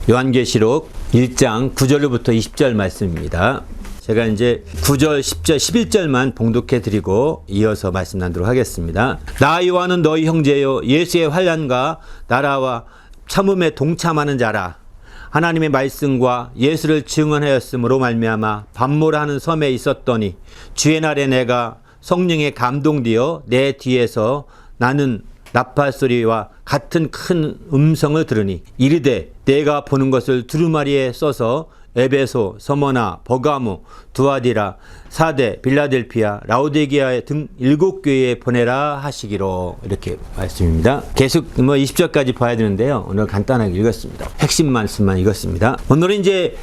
요한계시록 1장 9절로부터 20절 말씀입니다. 제가 이제 9절, 10절, 11절만 봉독해 드리고 이어서 말씀 나누도록 하겠습니다. 나 요한은 너희 형제요 예수의 환난과 나라와 참음에 동참하는 자라. 하나님의 말씀과 예수를 증언하였으므로 말미암아 밤모라는 섬에 있었더니 주의 날에 내가 성령에 감동되어 내 뒤에서 나는 나팔 소리와 같은 큰 음성을 들으니 이르되 내가 보는 것을 두루마리에 써서 에베소, 서머나, 버가모, 두아디라, 사데, 빌라델피아, 라오디게아 등 7교회에 보내라 하시기로, 이렇게 말씀입니다. 계속 20절까지 봐야 되는데요. 오늘 간단하게 읽었습니다. 핵심 말씀만 읽었습니다. 오늘은 이제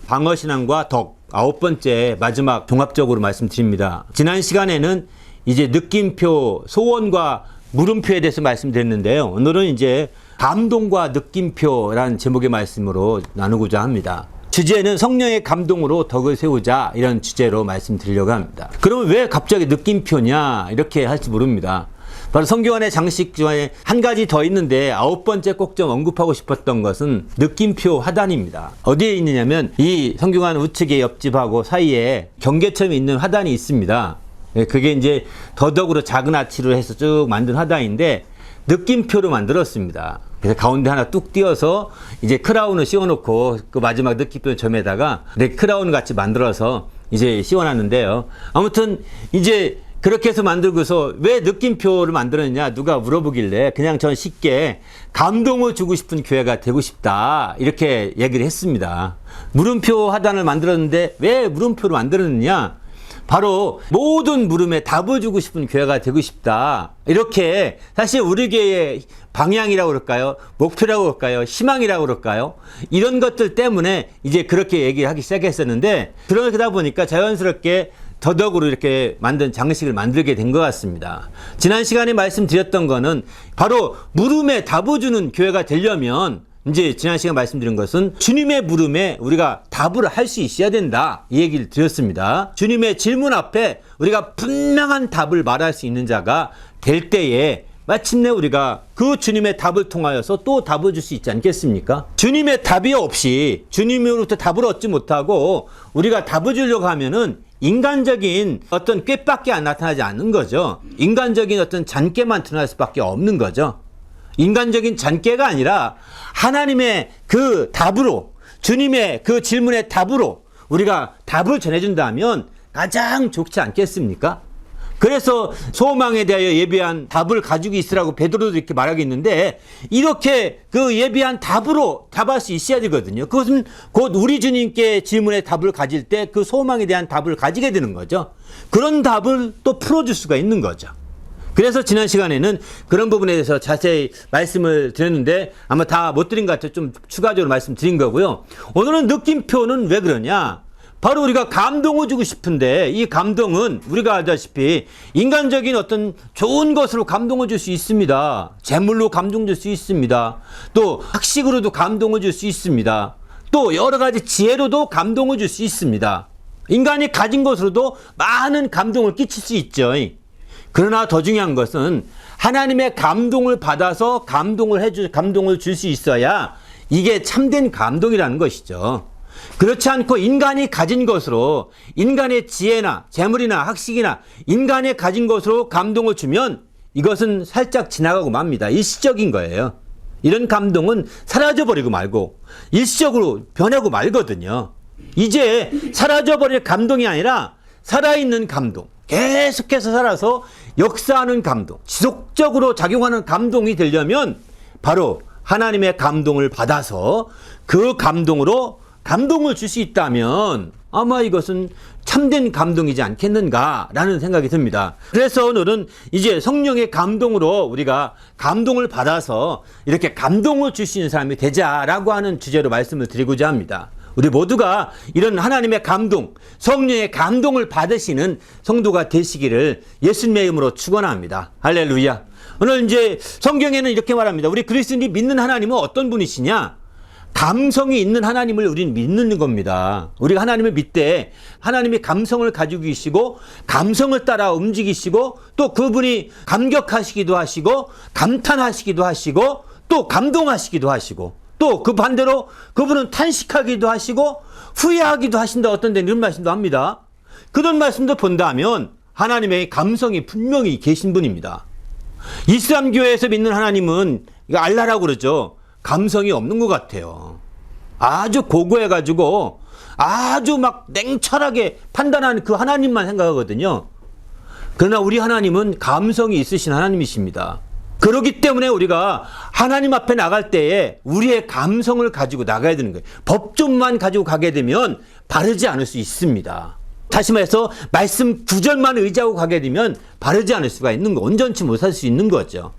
방어신앙과 덕 9번째 마지막 종합적으로 말씀드립니다. 지난 시간에는 이제 느낌표, 소원과 물음표에 대해서 말씀드렸는데요. 오늘은 이제 감동과 느낌표라는 제목의 말씀으로 나누고자 합니다. 주제는 성령의 감동으로 덕을 세우자, 이런 주제로 말씀드리려고 합니다. 그러면 왜 갑자기 느낌표냐 이렇게 할지 모릅니다. 바로 성경 안의 장식 중에 한 가지 더 있는데 9번째 꼭 좀 언급하고 싶었던 것은 느낌표 화단입니다. 어디에 있느냐면 이 성경 안 우측의 옆집하고 사이에 경계점이 있는 화단이 있습니다. 그게 이제 더덕으로 작은 아치로 해서 쭉 만든 화단인데 느낌표로 만들었습니다. 그래서 가운데 하나 뚝 띄어서 이제 크라운을 씌워놓고 그 마지막 느낌표 점에다가 이렇게 크라운 같이 만들어서 이제 씌워놨는데요. 아무튼 이제 그렇게 해서 만들고서 왜 느낌표를 만들었냐 누가 물어보길래 그냥 전 쉽게 감동을 주고 싶은 교회가 되고 싶다 이렇게 얘기를 했습니다. 물음표 화단을 만들었는데 왜 물음표를 만들었느냐? 바로 모든 물음에 답을 주고 싶은 교회가 되고 싶다. 이렇게 사실 우리 교회의 방향이라고 그럴까요? 목표라고 그럴까요? 희망이라고 그럴까요? 이런 것들 때문에 이제 그렇게 얘기하기 시작했었는데 그러다 보니까 자연스럽게 더덕으로 이렇게 만든 장식을 만들게 된 것 같습니다. 지난 시간에 말씀드렸던 거는 바로 물음에 답을 주는 교회가 되려면 이제 지난 시간 말씀드린 것은 주님의 물음에 우리가 답을 할 수 있어야 된다 이 얘기를 드렸습니다. 주님의 질문 앞에 우리가 분명한 답을 말할 수 있는 자가 될 때에 마침내 우리가 그 주님의 답을 통하여서 또 답을 줄 수 있지 않겠습니까? 주님의 답이 없이 주님으로부터 답을 얻지 못하고 우리가 답을 주려고 하면은 인간적인 어떤 꾀밖에 안 나타나지 않는 거죠. 인간적인 어떤 잔꾀만 드러날 수밖에 없는 거죠. 인간적인 잔꾀가 아니라 하나님의 그 답으로 주님의 그 질문의 답으로 우리가 답을 전해준다면 가장 좋지 않겠습니까? 그래서 소망에 대하여 예비한 답을 가지고 있으라고 베드로도 이렇게 말하겠는데 이렇게 그 예비한 답으로 답할 수 있어야 되거든요. 그것은 곧 우리 주님께 질문의 답을 가질 때 그 소망에 대한 답을 가지게 되는 거죠. 그런 답을 또 풀어줄 수가 있는 거죠. 그래서 지난 시간에는 그런 부분에 대해서 자세히 말씀을 드렸는데 아마 다 못 드린 것 같아요. 좀 추가적으로 말씀드린 거고요. 오늘은 느낌표는 왜 그러냐? 바로 우리가 감동을 주고 싶은데 이 감동은 우리가 알다시피 인간적인 어떤 좋은 것으로 감동을 줄 수 있습니다. 재물로 감동 줄 수 있습니다. 또 학식으로도 감동을 줄 수 있습니다. 또 여러 가지 지혜로도 감동을 줄 수 있습니다. 인간이 가진 것으로도 많은 감동을 끼칠 수 있죠. 그러나 더 중요한 것은 하나님의 감동을 받아서 감동을 줄 수 있어야 이게 참된 감동이라는 것이죠. 그렇지 않고 인간이 가진 것으로 인간의 지혜나 재물이나 학식이나 인간의 가진 것으로 감동을 주면 이것은 살짝 지나가고 맙니다. 일시적인 거예요. 이런 감동은 사라져버리고 말고 일시적으로 변하고 말거든요. 이제 사라져버릴 감동이 아니라 살아있는 감동, 계속해서 살아서 역사하는 감동, 지속적으로 작용하는 감동이 되려면 바로 하나님의 감동을 받아서 그 감동으로 감동을 줄 수 있다면 아마 이것은 참된 감동이지 않겠는가라는 생각이 듭니다. 그래서 오늘은 이제 성령의 감동으로 우리가 감동을 받아서 이렇게 감동을 줄 수 있는 사람이 되자라고 하는 주제로 말씀을 드리고자 합니다. 우리 모두가 이런 하나님의 감동, 성령의 감동을 받으시는 성도가 되시기를 예수님의 이름으로 축원합니다. 할렐루야. 오늘 이제 성경에는 이렇게 말합니다. 우리 그리스도인이 믿는 하나님은 어떤 분이시냐? 감성이 있는 하나님을 우리는 믿는 겁니다. 우리가 하나님을 믿되 하나님이 감성을 가지고 계시고 감성을 따라 움직이시고 또 그분이 감격하시기도 하시고 감탄하시기도 하시고 또 감동하시기도 하시고 또 그 반대로 그분은 탄식하기도 하시고 후회하기도 하신다. 어떤 데는 이런 말씀도 합니다. 그런 말씀도 본다면 하나님의 감성이 분명히 계신 분입니다. 이슬람 교회에서 믿는 하나님은 이거 알라라고 그러죠. 감성이 없는 것 같아요. 아주 고고해가지고 아주 막 냉철하게 판단하는 그 하나님만 생각하거든요. 그러나 우리 하나님은 감성이 있으신 하나님이십니다. 그렇기 때문에 우리가 하나님 앞에 나갈 때에 우리의 감성을 가지고 나가야 되는 거예요. 법조만 가지고 가게 되면 바르지 않을 수 있습니다. 다시 말해서 말씀 구절만 의지하고 가게 되면 바르지 않을 수가 있는 거, 온전치 못할 수 있는 거죠.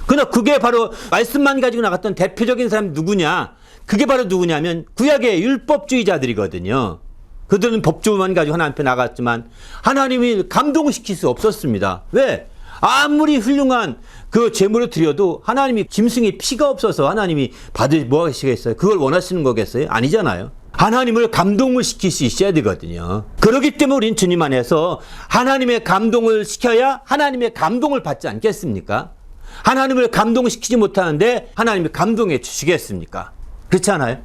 그러나 그게 바로 말씀만 가지고 나갔던 대표적인 사람이 누구냐? 그게 바로 누구냐면 구약의 율법주의자들이거든요. 그들은 법조만 가지고 하나님 앞에 나갔지만 하나님이 감동시킬 수 없었습니다. 왜? 아무리 훌륭한 그 제물을 드려도 하나님이 짐승이 피가 없어서 하나님이 뭐 하시겠어요? 그걸 원하시는 거겠어요? 아니잖아요. 하나님을 감동을 시킬 수 있어야 되거든요. 그렇기 때문에 우린 주님 안에서 하나님의 감동을 시켜야 하나님의 감동을 받지 않겠습니까? 하나님을 감동시키지 못하는데 하나님이 감동해 주시겠습니까? 그렇지 않아요?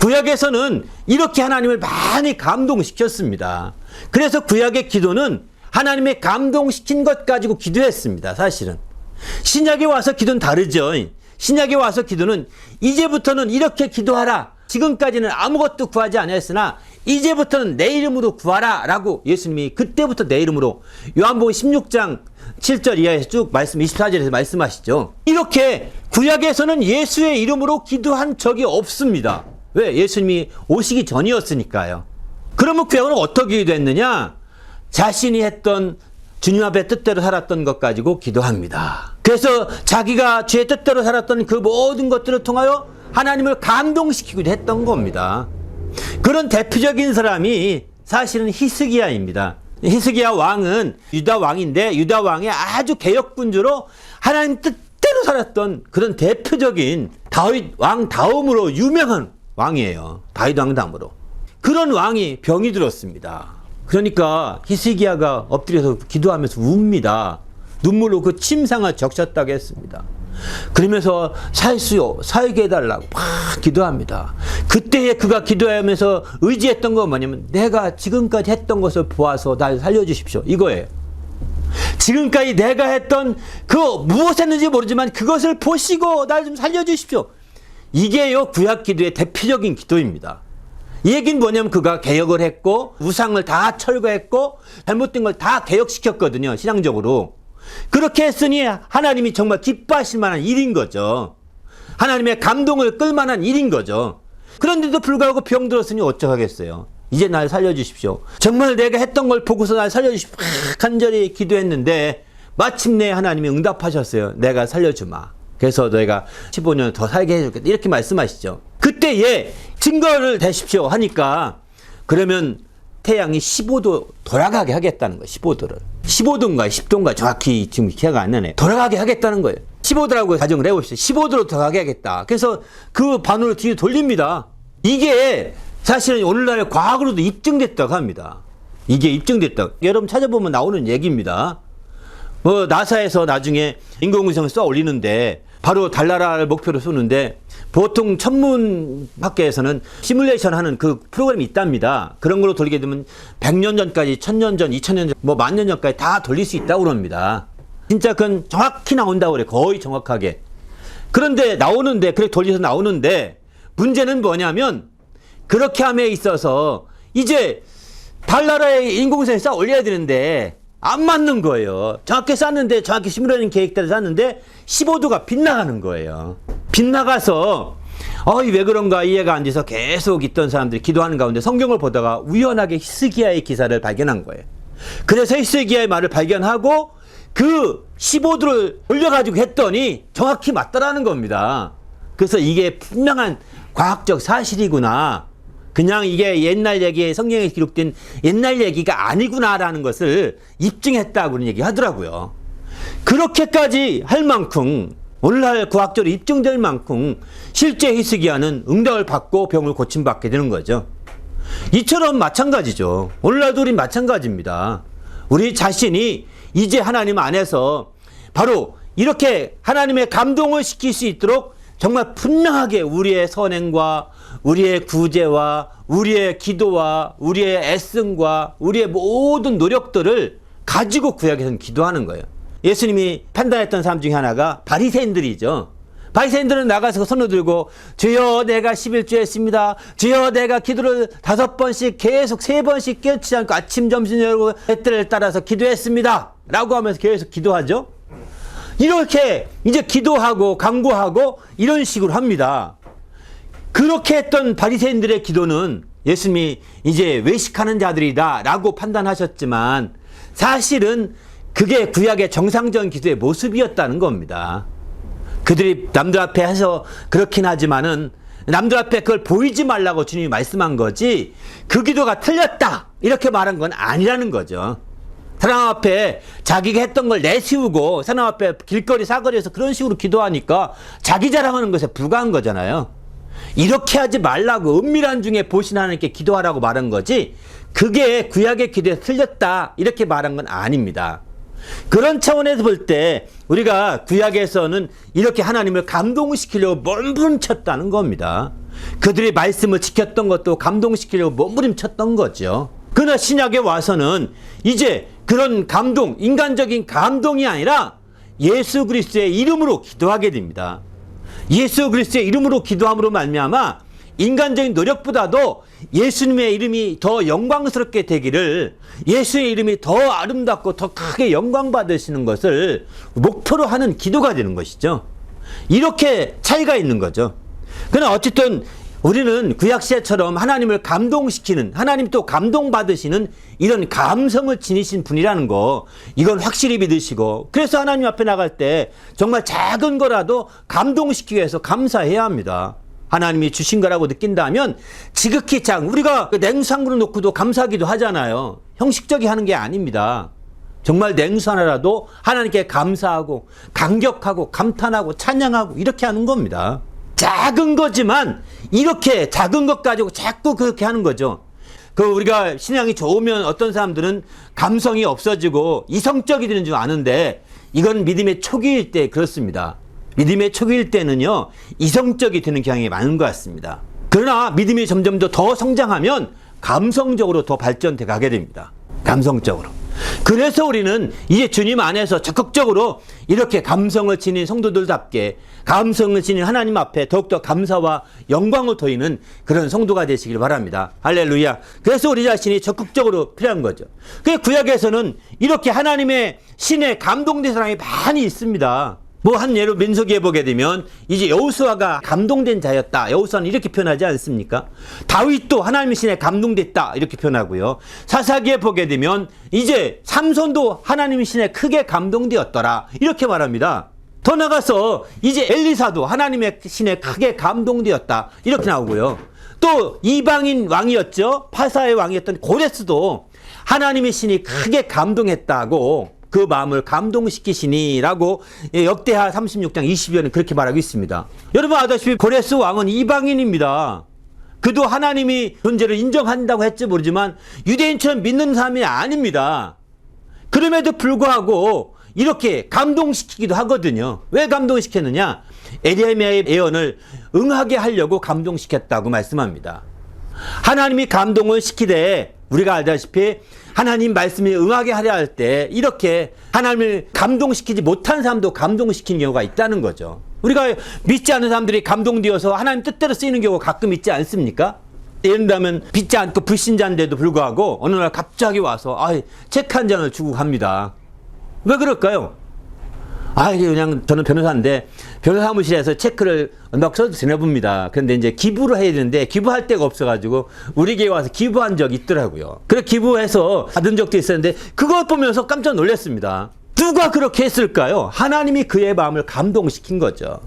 구약에서는 이렇게 하나님을 많이 감동시켰습니다. 그래서 구약의 기도는 하나님의 감동시킨 것 가지고 기도했습니다. 사실은. 신약에 와서 기도는 다르죠. 신약에 와서 기도는 이제부터는 이렇게 기도하라. 지금까지는 아무것도 구하지 않았으나 이제부터는 내 이름으로 구하라 라고 예수님이 그때부터 내 이름으로 요한복음 16장 7절 이하에서 쭉 말씀 24절에서 말씀하시죠. 이렇게 구약에서는 예수의 이름으로 기도한 적이 없습니다. 왜? 예수님이 오시기 전이었으니까요. 그러면 구약은 어떻게 기도했느냐? 자신이 했던 주님 앞에 뜻대로 살았던 것 가지고 기도합니다. 그래서 자기가 주의 뜻대로 살았던 그 모든 것들을 통하여 하나님을 감동시키기도 했던 겁니다. 그런 대표적인 사람이 사실은 히스기야입니다. 히스기야 왕은 유다 왕인데 유다 왕의 아주 개혁군주로 하나님 뜻대로 살았던 그런 대표적인 다윗 왕 다음으로 유명한 왕이에요. 다윗 왕 다음으로. 그런 왕이 병이 들었습니다. 그러니까 히스기야가 엎드려서 기도하면서 웁니다. 눈물로 그 침상을 적셨다고 했습니다. 그러면서 살게 해달라고 막 기도합니다. 그때에 그가 기도하면서 의지했던 건 뭐냐면 내가 지금까지 했던 것을 보아서 날 살려주십시오. 이거예요. 지금까지 내가 했던 그 무엇했는지 모르지만 그것을 보시고 날 좀 살려주십시오. 이게요 구약 기도의 대표적인 기도입니다. 이 얘기는 뭐냐면 그가 개혁을 했고 우상을 다 철거했고 잘못된 걸 다 개혁시켰거든요. 신앙적으로. 그렇게 했으니 하나님이 정말 기뻐하실 만한 일인 거죠. 하나님의 감동을 끌 만한 일인 거죠. 그런데도 불구하고 병 들었으니 어쩌겠어요. 이제 날 살려주십시오. 정말 내가 했던 걸 보고서 날 살려주십시오. 간절히 기도했는데 마침내 하나님이 응답하셨어요. 내가 살려주마. 그래서 너희가 15년 더 살게 해줄겠다. 이렇게 말씀하시죠. 그때에 증거를 대십시오 하니까 그러면 태양이 15도 돌아가게 하겠다는 거예요. 15도를. 15도인가 10도인가 정확히 지금 기억 안 나네. 돌아가게 하겠다는 거예요. 15도라고 가정을 해봅시다. 15도로 돌아가게 하겠다. 그래서 그 바늘을 뒤로 돌립니다. 이게 사실은 오늘날 과학으로도 입증됐다고 합니다. 이게 입증됐다. 여러분 찾아보면 나오는 얘기입니다. 뭐 나사에서 나중에 인공위성을 쏘아 올리는데 바로 달나라를 목표로 쏘는데 보통 천문학계에서는 시뮬레이션 하는 그 프로그램이 있답니다. 그런 걸로 돌리게 되면 100년 전까지 1000년 전, 2000년 전, 뭐 10,000년 전까지 다 돌릴 수 있다고 그럽니다. 진짜 그건 정확히 나온다고 그래. 거의 정확하게. 그런데 나오는데, 그렇게 돌려서 나오는데 문제는 뭐냐면 그렇게 함에 있어서 이제 달나라에 인공위성을 쌓아 올려야 되는데 안 맞는 거예요. 정확히 쌌는데 정확히 시뮬레이션 계획대로 쌌는데 15도가 빗나가는 거예요. 빗나가서 왜 그런가 이해가 안 돼서 계속 있던 사람들이 기도하는 가운데 성경을 보다가 우연하게 히스기야의 기사를 발견한 거예요. 그래서 히스기야의 말을 발견하고 그 15도를 올려가지고 했더니 정확히 맞더라는 겁니다. 그래서 이게 분명한 과학적 사실이구나. 그냥 이게 옛날 얘기에 성경에 기록된 옛날 얘기가 아니구나라는 것을 입증했다고 그런 얘기 하더라고요. 그렇게까지 할 만큼 오늘날 과학적으로 입증될 만큼 실제 히스기야는 응답을 받고 병을 고침받게 되는 거죠. 이처럼 마찬가지죠. 오늘날도 우리 마찬가지입니다. 우리 자신이 이제 하나님 안에서 바로 이렇게 하나님의 감동을 시킬 수 있도록 정말 분명하게 우리의 선행과 우리의 구제와 우리의 기도와 우리의 애씀과 우리의 모든 노력들을 가지고 구약에서는 기도하는 거예요. 예수님이 판단했던 사람 중에 하나가 바리새인들이죠. 바리새인들은 나가서 손을 들고 주여 내가 11조 했습니다. 주여 내가 기도를 5번씩 계속 3번씩 깨우치지 않고 아침 점심 저녁 때를 따라서 기도했습니다 라고 하면서 계속 기도하죠. 이렇게 이제 기도하고 간구하고 이런 식으로 합니다. 그렇게 했던 바리새인들의 기도는 예수님이 이제 외식하는 자들이다 라고 판단하셨지만 사실은 그게 구약의 정상적인 기도의 모습이었다는 겁니다. 그들이 남들 앞에 해서 그렇긴 하지만은 남들 앞에 그걸 보이지 말라고 주님이 말씀한 거지 그 기도가 틀렸다 이렇게 말한 건 아니라는 거죠. 사람 앞에 자기가 했던 걸 내세우고 사람 앞에 길거리 사거리에서 그런 식으로 기도하니까 자기 자랑하는 것에 불과한 거잖아요. 이렇게 하지 말라고 은밀한 중에 보신 하나님께 기도하라고 말한 거지 그게 구약의 기도에 틀렸다 이렇게 말한 건 아닙니다. 그런 차원에서 볼 때 우리가 구약에서는 이렇게 하나님을 감동시키려고 몸부림쳤다는 겁니다. 그들이 말씀을 지켰던 것도 감동시키려고 몸부림쳤던 거죠. 그러나 신약에 와서는 이제 그런 감동, 인간적인 감동이 아니라 예수 그리스도의 이름으로 기도하게 됩니다. 예수 그리스도의 이름으로 기도함으로 말미암아 인간적인 노력보다도 예수님의 이름이 더 영광스럽게 되기를 예수의 이름이 더 아름답고 더 크게 영광 받으시는 것을 목표로 하는 기도가 되는 것이죠. 이렇게 차이가 있는 거죠. 그러나 어쨌든 우리는 구약시대처럼 하나님을 감동시키는 하나님 또 감동받으시는 이런 감성을 지니신 분이라는 거 이건 확실히 믿으시고 그래서 하나님 앞에 나갈 때 정말 작은 거라도 감동시키기 위해서 감사해야 합니다. 하나님이 주신 거라고 느낀다면 지극히 우리가 냉수 한 그릇 놓고도 감사하기도 하잖아요. 형식적이 하는 게 아닙니다. 정말 냉수 하나라도 하나님께 감사하고 감격하고 감탄하고 찬양하고 이렇게 하는 겁니다. 작은 거지만 이렇게 작은 것 가지고 자꾸 그렇게 하는 거죠. 우리가 신앙이 좋으면 어떤 사람들은 감성이 없어지고 이성적이 되는 줄 아는데 이건 믿음의 초기일 때 그렇습니다. 믿음의 초기일 때는요 이성적이 되는 경향이 많은 것 같습니다. 그러나 믿음이 점점 더 성장하면 감성적으로 더 발전돼 가게 됩니다. 감성적으로. 그래서 우리는 이제 주님 안에서 적극적으로 이렇게 감성을 지닌 성도들답게 감성을 지닌 하나님 앞에 더욱더 감사와 영광을 돌리는 그런 성도가 되시길 바랍니다. 할렐루야. 그래서 우리 자신이 적극적으로 필요한 거죠. 그 구약에서는 이렇게 하나님의 신에 감동된 사람이 많이 있습니다. 한 예로 민수기에 보게 되면 이제 여호수아가 감동된 자였다. 여호수아는 이렇게 표현하지 않습니까? 다윗도 하나님의 신에 감동됐다. 이렇게 표현하고요. 사사기에 보게 되면 이제 삼손도 하나님의 신에 크게 감동되었더라. 이렇게 말합니다. 더 나가서 이제 엘리사도 하나님의 신에 크게 감동되었다. 이렇게 나오고요. 또 이방인 왕이었죠. 파사의 왕이었던 고레스도 하나님의 신이 크게 감동했다고 그 마음을 감동시키시니라고 역대하 36장 20절은 그렇게 말하고 있습니다. 여러분 아다시피 고레스 왕은 이방인입니다. 그도 하나님이 존재를 인정한다고 했지 모르지만 유대인처럼 믿는 사람이 아닙니다. 그럼에도 불구하고 이렇게 감동시키기도 하거든요. 왜 감동시켰느냐? 에레미야의 예언을 응하게 하려고 감동시켰다고 말씀합니다. 하나님이 감동을 시키되 우리가 알다시피 하나님 말씀이 응하게 하려 할 때 이렇게 하나님을 감동시키지 못한 사람도 감동시키는 경우가 있다는 거죠. 우리가 믿지 않는 사람들이 감동되어서 하나님 뜻대로 쓰이는 경우가 가끔 있지 않습니까? 예를 들면 믿지 않고 불신자인데도 불구하고 어느 날 갑자기 와서 책 한 장을 주고 갑니다. 왜 그럴까요? 그냥 저는 변호사인데 변호사 사무실에서 체크를 막 써도 되나 봅니다. 그런데 이제 기부를 해야 되는데 기부할 데가 없어가지고 우리 교회 와서 기부한 적이 있더라고요. 그래 기부해서 받은 적도 있었는데 그걸 보면서 깜짝 놀랐습니다. 누가 그렇게 했을까요? 하나님이 그의 마음을 감동시킨 거죠.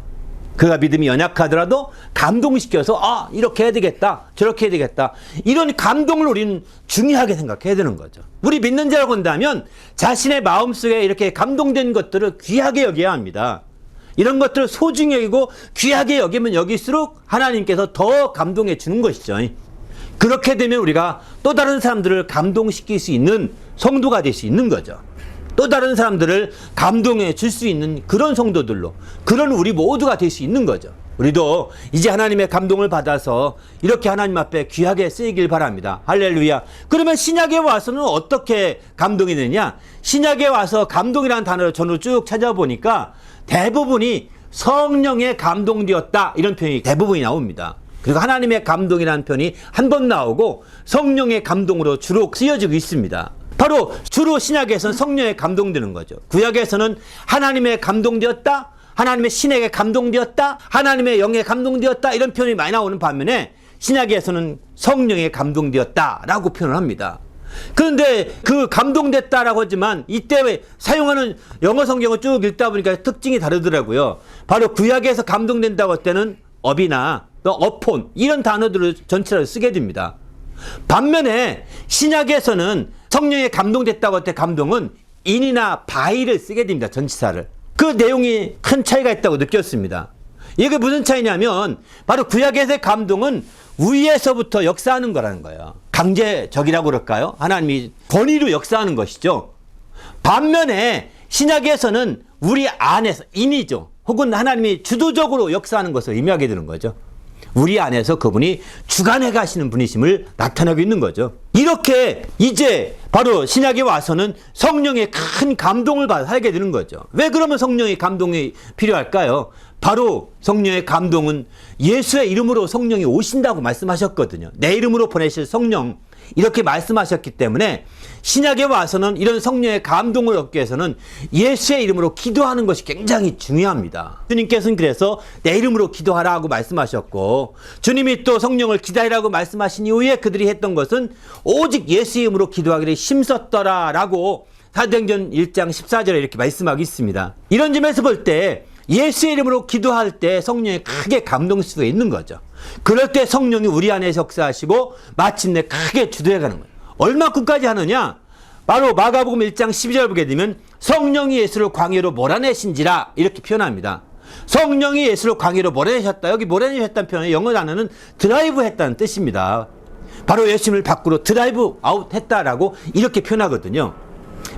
그가 믿음이 연약하더라도 감동시켜서 이렇게 해야 되겠다 저렇게 해야 되겠다 이런 감동을 우리는 중요하게 생각해야 되는 거죠. 우리 믿는 자라고 한다면 자신의 마음속에 이렇게 감동된 것들을 귀하게 여겨야 합니다. 이런 것들을 소중히 여기고 귀하게 여기면 여길수록 하나님께서 더 감동해 주는 것이죠. 그렇게 되면 우리가 또 다른 사람들을 감동시킬 수 있는 성도가 될 수 있는 거죠. 또 다른 사람들을 감동해 줄 수 있는 그런 성도들로 그런 우리 모두가 될 수 있는 거죠. 우리도 이제 하나님의 감동을 받아서 이렇게 하나님 앞에 귀하게 쓰이길 바랍니다. 할렐루야. 그러면 신약에 와서는 어떻게 감동이 되냐? 신약에 와서 감동이라는 단어를 저는 쭉 찾아보니까 대부분이 성령에 감동되었다 이런 표현이 대부분이 나옵니다. 그리고 하나님의 감동이라는 표현이 한 번 나오고 성령의 감동으로 주로 쓰여지고 있습니다. 바로 주로 신약에서는 성령에 감동되는 거죠. 구약에서는 하나님의 감동되었다, 하나님의 신에게 감동되었다, 하나님의 영에 감동되었다 이런 표현이 많이 나오는 반면에 신약에서는 성령에 감동되었다라고 표현을 합니다. 그런데 그 감동됐다라고 하지만 이때 사용하는 영어 성경을 쭉 읽다 보니까 특징이 다르더라고요. 바로 구약에서 감동된다고 할 때는 업이나 또 upon 이런 단어들을 전체로 쓰게 됩니다. 반면에 신약에서는 성령에 감동됐다고 할 때 감동은 in이나 by를 쓰게 됩니다. 전치사를. 그 내용이 큰 차이가 있다고 느꼈습니다. 이게 무슨 차이냐면 바로 구약에서의 감동은 위에서부터 역사하는 거라는 거예요. 강제적이라고 그럴까요? 하나님이 권위로 역사하는 것이죠. 반면에 신약에서는 우리 안에서 인이죠. 혹은 하나님이 주도적으로 역사하는 것을 의미하게 되는 거죠. 우리 안에서 그분이 주관해 가시는 분이심을 나타내고 있는 거죠. 이렇게 이제 바로 신약에 와서는 성령의 큰 감동을 받아 살게 되는 거죠. 왜 그러면 성령의 감동이 필요할까요? 바로 성령의 감동은 예수의 이름으로 성령이 오신다고 말씀하셨거든요. 내 이름으로 보내실 성령 이렇게 말씀하셨기 때문에 신약에 와서는 이런 성령의 감동을 얻기 위해서는 예수의 이름으로 기도하는 것이 굉장히 중요합니다. 주님께서는 그래서 내 이름으로 기도하라고 말씀하셨고 주님이 또 성령을 기다리라고 말씀하신 이후에 그들이 했던 것은 오직 예수 이름으로 기도하기를 힘썼더라라고 사도행전 1장 14절에 이렇게 말씀하고 있습니다. 이런 점에서 볼 때 예수의 이름으로 기도할 때 성령이 크게 감동할 수가 있는 거죠. 그럴 때 성령이 우리 안에 역사하시고 마침내 크게 주도해가는 거예요. 얼마큼까지 하느냐? 바로 마가복음 1장 12절 보게 되면 성령이 예수를 광야로 몰아내신지라 이렇게 표현합니다. 성령이 예수를 광야로 몰아내셨다. 여기 몰아내셨다는 표현의 영어 단어는 드라이브 했다는 뜻입니다. 바로 예수님을 밖으로 드라이브 아웃 했다라고 이렇게 표현하거든요.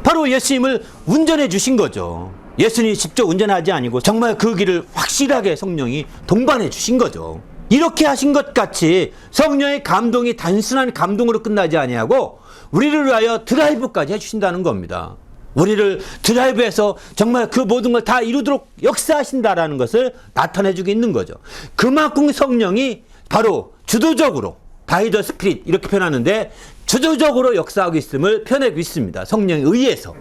바로 예수님을 운전해 주신 거죠. 예수님이 직접 운전하지 아니고 정말 그 길을 확실하게 성령이 동반해 주신 거죠. 이렇게 하신 것 같이 성령의 감동이 단순한 감동으로 끝나지 아니하고 우리를 위하여 드라이브까지 해주신다는 겁니다. 우리를 드라이브해서 정말 그 모든 걸 다 이루도록 역사하신다라는 것을 나타내주고 있는 거죠. 그만큼 성령이 바로 주도적으로 바이 더 스피릿 이렇게 표현하는데 주도적으로 역사하고 있음을 표현하고 있습니다. 성령에 의해서.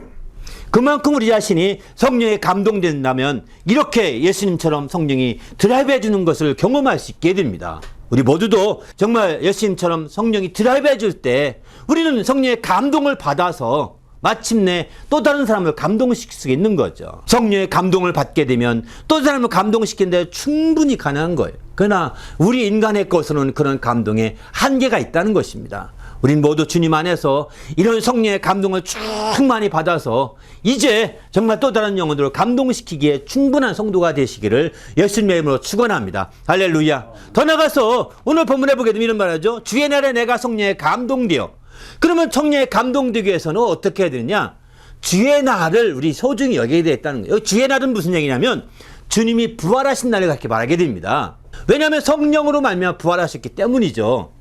그만큼 우리 자신이 성령에 감동된다면 이렇게 예수님처럼 성령이 드라이브 해주는 것을 경험할 수 있게 됩니다. 우리 모두도 정말 예수님처럼 성령이 드라이브 해줄 때 우리는 성령의 감동을 받아서 마침내 또 다른 사람을 감동시킬 수 있는 거죠. 성령의 감동을 받게 되면 또 사람을 감동시키는 데 충분히 가능한 거예요. 그러나 우리 인간의 것으로는 그런 감동에 한계가 있다는 것입니다. 우린 모두 주님 안에서 이런 성령의 감동을 충만히 받아서 이제 정말 또 다른 영혼들을 감동시키기에 충분한 성도가 되시기를 예수님의 이름으로 축원합니다. 할렐루야. 더 나가서 오늘 본문에 보게 되면 이런 말하죠. 주의 날에 내가 성령에 감동되어. 그러면 성령에 감동되기 위해서는 어떻게 해야 되느냐? 주의 날을 우리 소중히 여기게 되었다는 거예요. 주의 날은 무슨 얘기냐면 주님이 부활하신 날을 그렇게 말하게 됩니다. 왜냐하면 성령으로 말미암아 부활하셨기 때문이죠.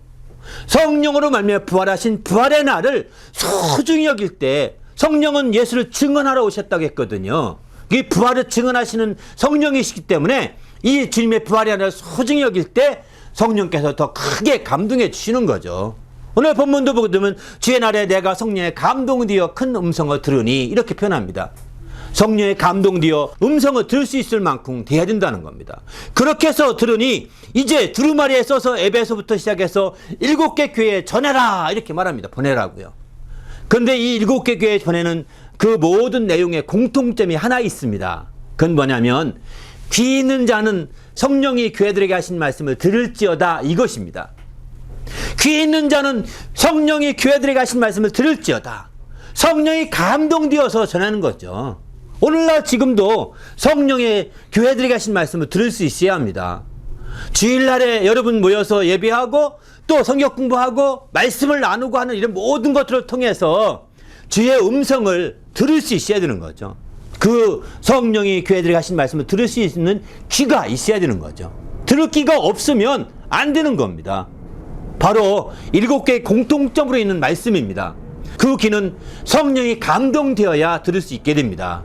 성령으로 말미암아 부활하신 부활의 날을 소중히 여길 때 성령은 예수를 증언하러 오셨다고 했거든요. 이 부활을 증언하시는 성령이시기 때문에 이 주님의 부활의 날을 소중히 여길 때 성령께서 더 크게 감동해 주시는 거죠. 오늘 본문도 보게 되면 주의 날에 내가 성령에 감동되어 큰 음성을 들으니 이렇게 표현합니다. 성령에 감동되어 음성을 들을 수 있을 만큼 돼야 된다는 겁니다. 그렇게 해서 들으니 이제 두루마리에 써서 에베소부터 시작해서 7개 교회에 전해라 이렇게 말합니다. 보내라고요. 그런데 이 7개 교회에 전에는 그 모든 내용에 공통점이 하나 있습니다. 그건 뭐냐면 귀 있는 자는 성령이 교회들에게 하신 말씀을 들을지어다 이것입니다. 귀 있는 자는 성령이 교회들에게 하신 말씀을 들을지어다. 성령이 감동되어서 전하는 거죠. 오늘날 지금도 성령의 교회들에게 하신 말씀을 들을 수 있어야 합니다. 주일날에 여러분 모여서 예배하고 또 성경 공부하고 말씀을 나누고 하는 이런 모든 것들을 통해서 주의 음성을 들을 수 있어야 되는 거죠. 그 성령이 교회들에게 하신 말씀을 들을 수 있는 귀가 있어야 되는 거죠. 들을 기가 없으면 안 되는 겁니다. 바로 7개의 공통점으로 있는 말씀입니다. 그 귀는 성령이 감동되어야 들을 수 있게 됩니다.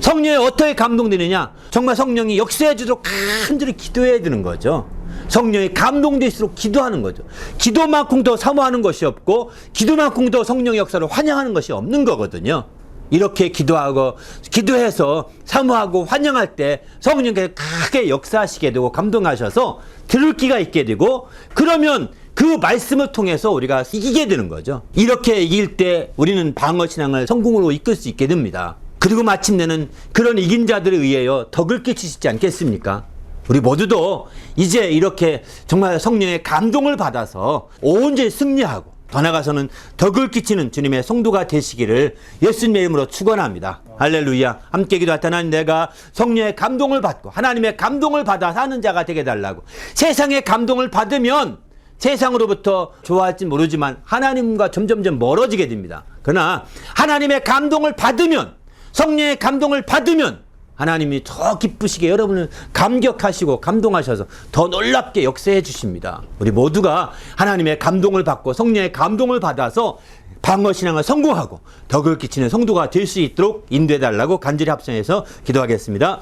성령이 어떻게 감동되느냐? 정말 성령이 역사해 주도록 간절히 기도해야 되는 거죠. 성령이 감동될수록 기도하는 거죠. 기도만큼 더 사모하는 것이 없고 기도만큼 더 성령의 역사를 환영하는 것이 없는 거거든요. 이렇게 기도해서 사모하고 환영할 때 성령께서 크게 역사하시게 되고 감동하셔서 들을 기가 있게 되고, 그러면 그 말씀을 통해서 우리가 이기게 되는 거죠. 이렇게 이길 때 우리는 방어신앙을 성공으로 이끌 수 있게 됩니다. 그리고 마침내는 그런 이긴 자들에 의하여 덕을 끼치시지 않겠습니까? 우리 모두도 이제 이렇게 정말 성령의 감동을 받아서 온전히 승리하고 더 나아가서는 덕을 끼치는 주님의 성도가 되시기를 예수님의 이름으로 축원합니다. 할렐루야. 함께 기도하다 하나님, 내가 성령의 감동을 받고 하나님의 감동을 받아 사는 자가 되게 달라고. 세상의 감동을 받으면 세상으로부터 좋아할지 모르지만 하나님과 점점점 멀어지게 됩니다. 그러나 하나님의 감동을 받으면, 성령의 감동을 받으면 하나님이 더 기쁘시게 여러분을 감격하시고 감동하셔서 더 놀랍게 역사해 주십니다. 우리 모두가 하나님의 감동을 받고 성령의 감동을 받아서 방어신앙을 성공하고 덕을 끼치는 성도가 될 수 있도록 인도해 달라고 간절히 합성해서 기도하겠습니다.